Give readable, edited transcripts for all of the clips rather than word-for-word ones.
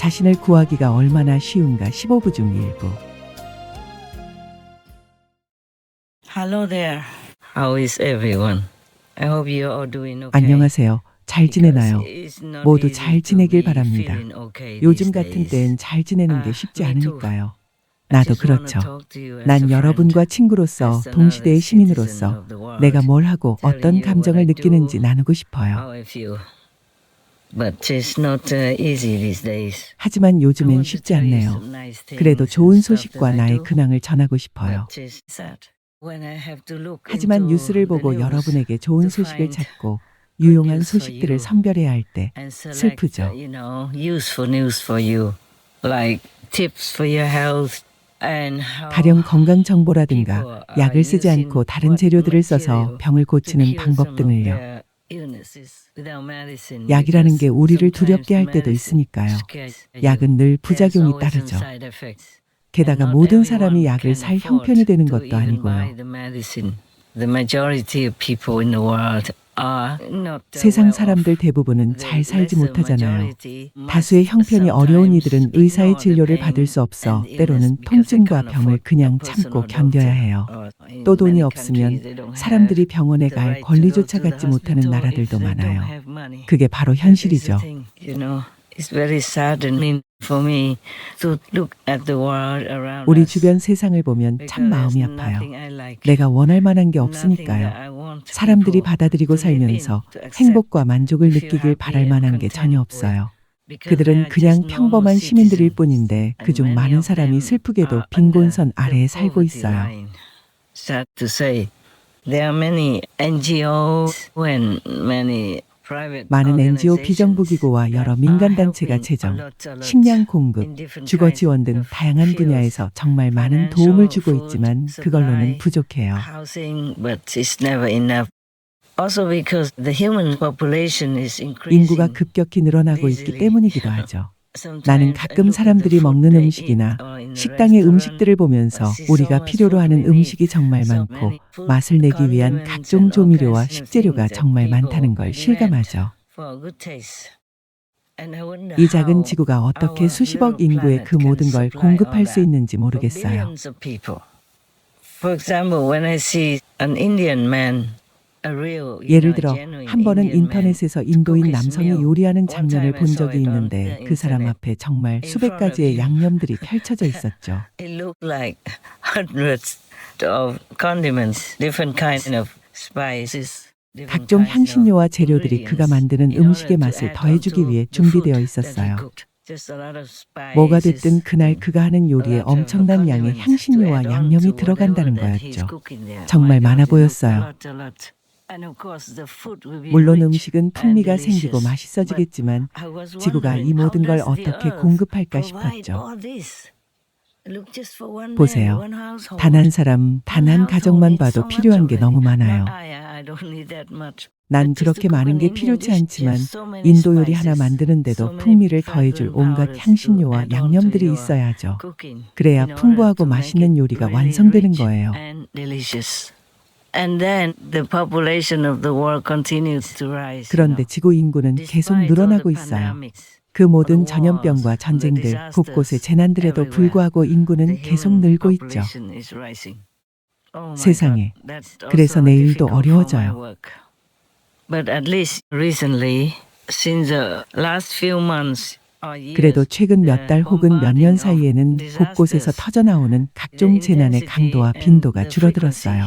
자신을 구하기가 얼마나 쉬운가 15부 중 일부. Hello there. How is everyone? I hope you are all doing okay. 안녕하세요. 잘 지내나요? Because it's not 모두 easy 잘 to 지내길 be 바랍니다. feeling okay 요즘 these 같은 days. 때엔 잘 지내는 게 쉽지 Me too. 않으니까요. I 나도 just wanna 그렇죠. talk to you as a 난 friend, 여러분과 친구로서 as another 동시대의 citizen 시민으로서 of the world, 내가 뭘 하고 telling 어떤 you what 감정을 I 느끼는지 do, 나누고 싶어요. how I feel. But it's not easy these days. 하지만 I 요즘엔 want to 쉽지 tell you 않네요. some nice 그래도 things 좋은 and stuff that 소식과 I 나의 do. 근황을 전하고 싶어요. But it's sad when I have to look 하지만 into 뉴스를 the 보고 news 여러분에게 좋은 to 소식을 find 찾고 good 유용한 news for 소식들을 you 선별해야 할 때 and select, 슬프죠. useful news for you, like tips for your health and how 가령 건강 정보라든가 people are 약을 쓰지 using 않고 다른 what 재료들을 써서 material 병을 to 고치는 cure 방법 some of 등을요. their illnesses without medicine. 약이라는 게 Because 우리를 sometimes 두렵게 할 때도 medicine 있으니까요. scares you. 약은 늘 There's 부작용이 always some 따르죠. side effects. 게다가 And not 모든 everyone 사람이 약을 can 살 afford 형편이 되는 to 것도 even buy 아니고요. the medicine. The majority of people in the world are not 세상 well 사람들 off. 대부분은 The 잘 살지 lesser 못하잖아요. majority 다수의 must 형편이 어려운 이들은 sometimes 의사의 ignore the 진료를 pain 받을 수 없어 and illness 때로는 because they 통증과 can't 병을 afford a 그냥 personal 참고 doctor. 견뎌야 해요. In 또 돈이 many 없으면 countries they don't have 사람들이 병원에 the 갈 right to go 권리조차 to the 갖지 못하는 hospital if 나라들도 they don't 많아요. have money. 그게 바로 That is the 현실이죠. thing, It's very saddening for me to look at the world around 우리 us 주변 세상을 보면 because 참 there's 마음이 아파요. nothing I like, 내가 원할 만한 게 nothing that 없으니까요. I want 사람들이 people 받아들이고 to live in, 살면서 to accept, 행복과 만족을 to feel 느끼길 happy 바랄 and 만한 게 전혀 content with. 없어요. Because they 그들은 are just 그냥 normal 평범한 시민들일 citizens, 뿐인데 and 그중 many 많은 of 사람이 them 슬프게도 are under 빈곤선 the 아래에 살고 poverty 있어요. line. Sad to say, there are many NGOs and many private 많은 NGO organizations 비정부기구와 여러 that are 민간단체가 helping a 재정, lot 식량 공급, in different 주거 kinds 지원 등 of 다양한 fields, 분야에서 정말 많은 도움을 주고 있지만 그걸로는 부족해요. housing, but it's never enough. Also because the human population is increasing. 인구가 급격히 늘어나고 있기 때문이기도 하죠. 나는 가끔 사람들이 먹는 음식이나 식당의 음식들을 보면서 우리가 필요로 하는 음식이 정말 많고 맛을 내기 위한 각종 조미료와 식재료가 정말 많다는 걸 실감하죠. 이 작은 지구가 어떻게 수십억 인구의 그 모든 걸 공급할 수 있는지 모르겠어요. 예를 들어 한 번은 인터넷에서 인도인 남성이 요리하는 장면을 본 적이 있는데 그 사람 앞에 정말 수백 가지의 양념들이 펼쳐져 있었죠. It looked like hundreds of condiments, different kind of spices. 각종 향신료와 재료들이 그가 만드는 음식의 맛을 더해주기 위해 준비되어 있었어요. 뭐가 됐든 그날 그가 하는 요리에 엄청난 양의 향신료와 양념이 들어간다는 거였죠. 정말 많아 보였어요. 물론 음식은 풍미가 생기고 맛있어지겠지만 지구가 이 모든 걸 어떻게 공급할까 싶었죠. 보세요. 단 한 사람, 단 한 가정만 봐도 필요한 게 너무 많아요. 난 그렇게 많은 게 필요치 않지만 인도 요리 하나 만드는데도 풍미를 더해줄 온갖 향신료와 양념들이 있어야 하죠. 그래야 풍부하고 맛있는 요리가 완성되는 거예요. 그런데 지구 인구는 계속 늘어나고 있어요. 그 모든 전염병과 전쟁들, 곳곳의 재난들에도 불구하고 인구는 계속 늘고 있죠. 세상에. 그래서 내 일도 어려워져요. 그래도 최근 몇 달 혹은 몇 년 사이에는 곳곳에서 터져나오는 각종 재난의 강도와 빈도가 줄어들었어요.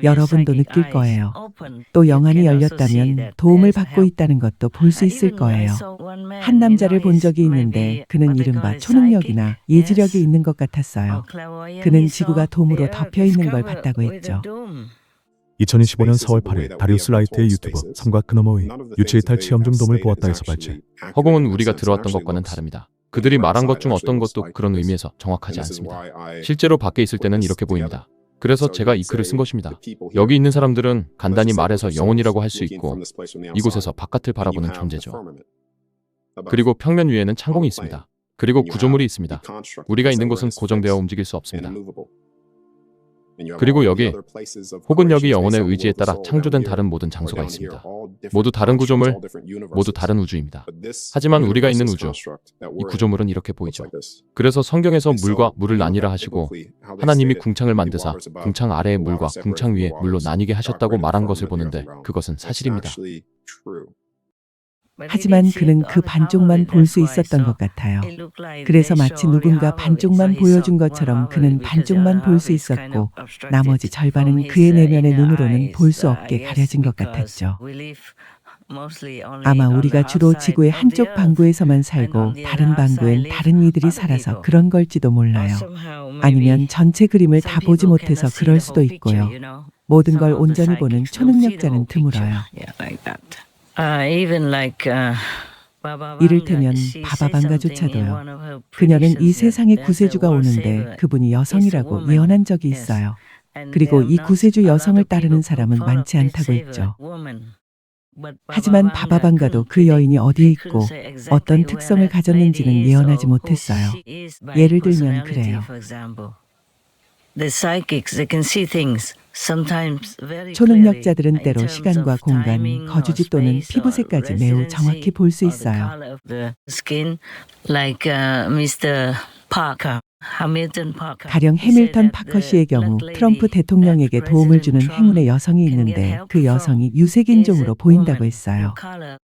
여러분도 느낄 거예요. 또 영안이 열렸다면 도움을 받고 있다는 것도 볼 수 있을 거예요. 한 남자를 본 적이 있는데 그는 이른바 초능력이나 예지력이 있는 것 같았어요. 그는 지구가 돔으로 덮여 있는 걸 봤다고 했죠. 2025년 4월 8일 다리우스 라이트의 유튜브 삶과 그 너머의 유체이탈 체험 중 돔을 보았다에서 발췌. 허공은 우리가 들어왔던 것과는 다릅니다. 그들이 말한 것 중 어떤 것도 그런 의미에서 정확하지 않습니다. 실제로 밖에 있을 때는 이렇게 보입니다. 그래서 제가 이 글을 쓴 것입니다. 여기 있는 사람들은 간단히 말해서 영혼이라고 할 수 있고 이곳에서 바깥을 바라보는 존재죠. 그리고 평면 위에는 창공이 있습니다. 그리고 구조물이 있습니다. 우리가 있는 곳은 고정되어 움직일 수 없습니다. 그리고 여기 혹은 여기 영혼의 의지에 따라 창조된 다른 모든 장소가 있습니다. 모두 다른 구조물, 모두 다른 우주입니다. 하지만 우리가 있는 우주, 이 구조물은 이렇게 보이죠. 그래서 성경에서 물과 물을 나뉘라 하시고 하나님이 궁창을 만드사 궁창 아래의 물과 궁창 위의 물로 나뉘게 하셨다고 말한 것을 보는데 그것은 사실입니다. 하지만 그는 그 반쪽만 볼 수 있었던 것 같아요. 그래서 마치 누군가 반쪽만 보여준 것처럼 그는 반쪽만 볼 수 있었고 나머지 절반은 그의 내면의 눈으로는 볼 수 없게 가려진 것 같았죠. 아마 우리가 주로 지구의 한쪽 방구에서만 살고 다른 방구엔 다른 이들이 살아서 그런 걸지도 몰라요. 아니면 전체 그림을 다 보지 못해서 그럴 수도 있고요. 모든 걸 온전히 보는 초능력자는 드물어요. 이를테면 바바방가조차도요. 그녀는 이 세상에 구세주가 오는데 그분이 여성이라고 예언한 적이 있어요. 그리고 이 구세주 여성을 따르는 사람은 많지 않다고 했죠. 하지만 바바방가도 그 여인이 어디에 있고 어떤 특성을 가졌는지는 예언하지 못했어요. 예를 들면 그래요. 초능력자들은 때로 시간과 공간, 거주지 또는 피부색까지 매우 정확히 볼 수 있어요. 가령 해밀턴 파커 씨의 경우 트럼프 대통령에게 도움을 주는 행운의 여성이 있는데 그 여성이 유색인종으로 보인다고 했어요.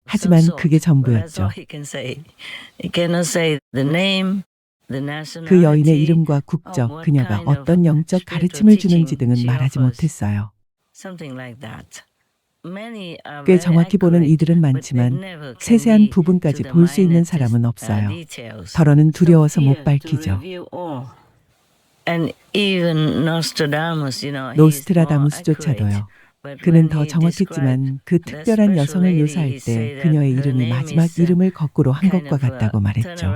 하지만 그게 전부였죠. 그 여인의 이름과 국적, 그녀가 어떤 영적 가르침을 주는지 등은 말하지 못했어요. 꽤 정확히 보는 이들은 많지만 세세한 부분까지 볼 수 있는 사람은 없어요. 더러는 두려워서 못 밝히죠. 노스트라다무스조차도요. 그는 더 정확했지만 그 특별한 여성을 묘사할 때 그녀의 이름이 마지막 이름을 거꾸로 한 것과 같다고 말했죠.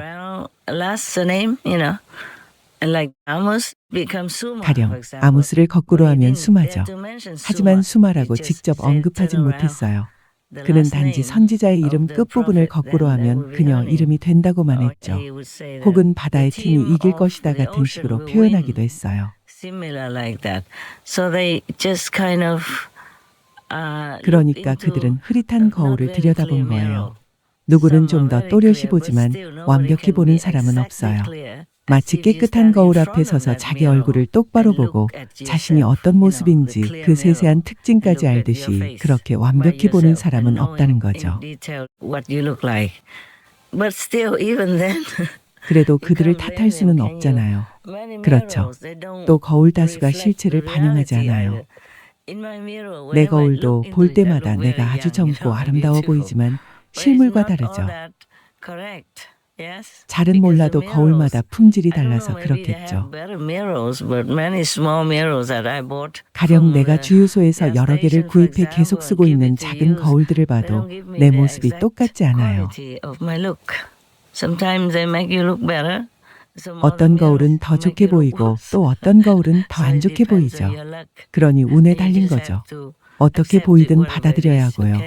가령 아무스를 거꾸로 하면 수마죠. 하지만 수마라고 직접 언급하진 못했어요. 그는 단지 선지자의 이름 끝부분을 거꾸로 하면 그녀 이름이 된다고만 했죠. 혹은 바다의 팀이 이길 것이다 같은 식으로 표현하기도 했어요. 그러니까 그들은 흐릿한 거울을 들여다본 거예요. 누구는 좀 더 또렷이 보지만 완벽히 보는 사람은 없어요. 마치 깨끗한 거울 앞에 서서 자기 얼굴을 똑바로 보고 자신이 어떤 모습인지 그 세세한 특징까지 알듯이 그렇게 완벽히 보는 사람은 없다는 거죠. 그래도 그들을 탓할 수는 없잖아요. 그렇죠. 또 거울 다수가 실체를 반영하지 않아요. 내 거울도 볼 때마다 내가 아주 젊고 아름다워 보이지만 실물과 다르죠. 잘은 몰라도 거울마다 품질이 달라서 그렇겠죠. 가령 내가 주유소에서 여러 개를 구입해 계속 쓰고 있는 작은 거울들을 봐도 내 모습이 똑같지 않아요. 어떤 거울은 더 좋게 보이고 또 어떤 거울은 더 안 좋게 보이죠. 그러니 운에 달린 거죠. 어떻게 보이든 받아들여야 하고요.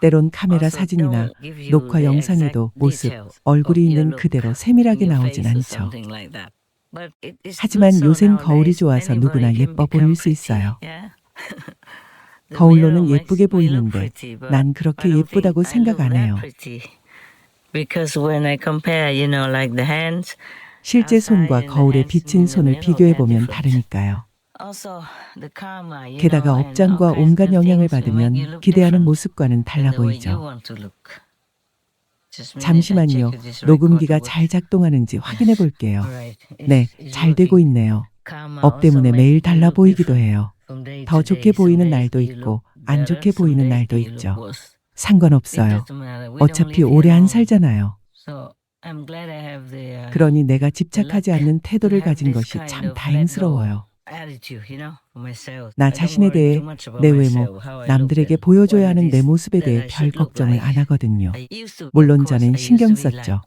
때론 카메라 사진이나 녹화 영상에도 모습, 얼굴이 있는 그대로 세밀하게 나오진 않죠. 하지만 요샌 거울이 좋아서 누구나 예뻐 보일 수 있어요. 거울로는 예쁘게 보이는데 난 그렇게 예쁘다고 생각 안 해요. 실제 손과 거울에 비친 손을 비교해보면 다르니까요. 게다가 업장과 온갖 영향을 받으면 기대하는 모습과는 달라 보이죠. 잠시만요. 녹음기가 잘 작동하는지 확인해 볼게요. 네, 잘 되고 있네요. 업 때문에 매일 달라 보이기도 해요. 더 좋게 보이는 날도 있고 안 좋게 보이는 날도 있죠. 상관없어요. 어차피 오래 안 살잖아요. 그러니 내가 집착하지 않는 태도를 가진 것이 참 다행스러워요. 나 자신에 대해, 내 외모, 남들에게 보여줘야 하는 내 모습에 대해 별 걱정을 안 하거든요. 물론 저는 신경 썼죠.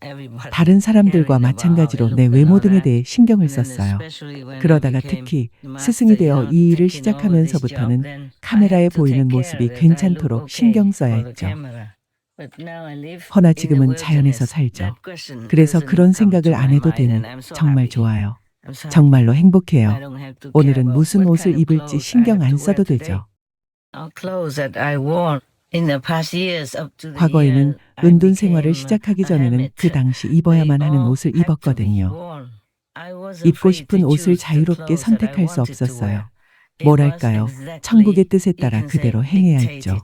다른 사람들과 마찬가지로 내 외모 등에 대해 신경을 썼어요. 그러다가 특히 스승이 되어 이 일을 시작하면서부터는 카메라에 보이는 모습이 괜찮도록 신경 써야 했죠. 허나 지금은 자연에서 살죠. 그래서 그런 생각을 안 해도 되는 정말 좋아요. 정말로 행복해요. 오늘은 무슨 옷을 입을지 신경 안 써도 되죠. 과거에는 은둔 생활을 시작하기 전에는 그 당시 입어야만 하는 옷을 입었거든요. 입고 싶은 옷을 자유롭게 선택할 수 없었어요. 뭐랄까요? 천국의 뜻에 따라 그대로 행해야 했죠.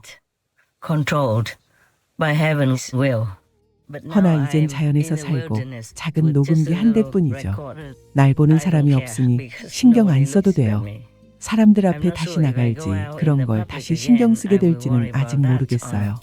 허나 이젠 자연에서 살고 작은 녹음기 한 대뿐이죠. 날 보는 사람이 없으니 신경 안 써도 돼요. 사람들 앞에 다시 나갈지 그런 걸 다시 신경 쓰게 될지는 아직 모르겠어요.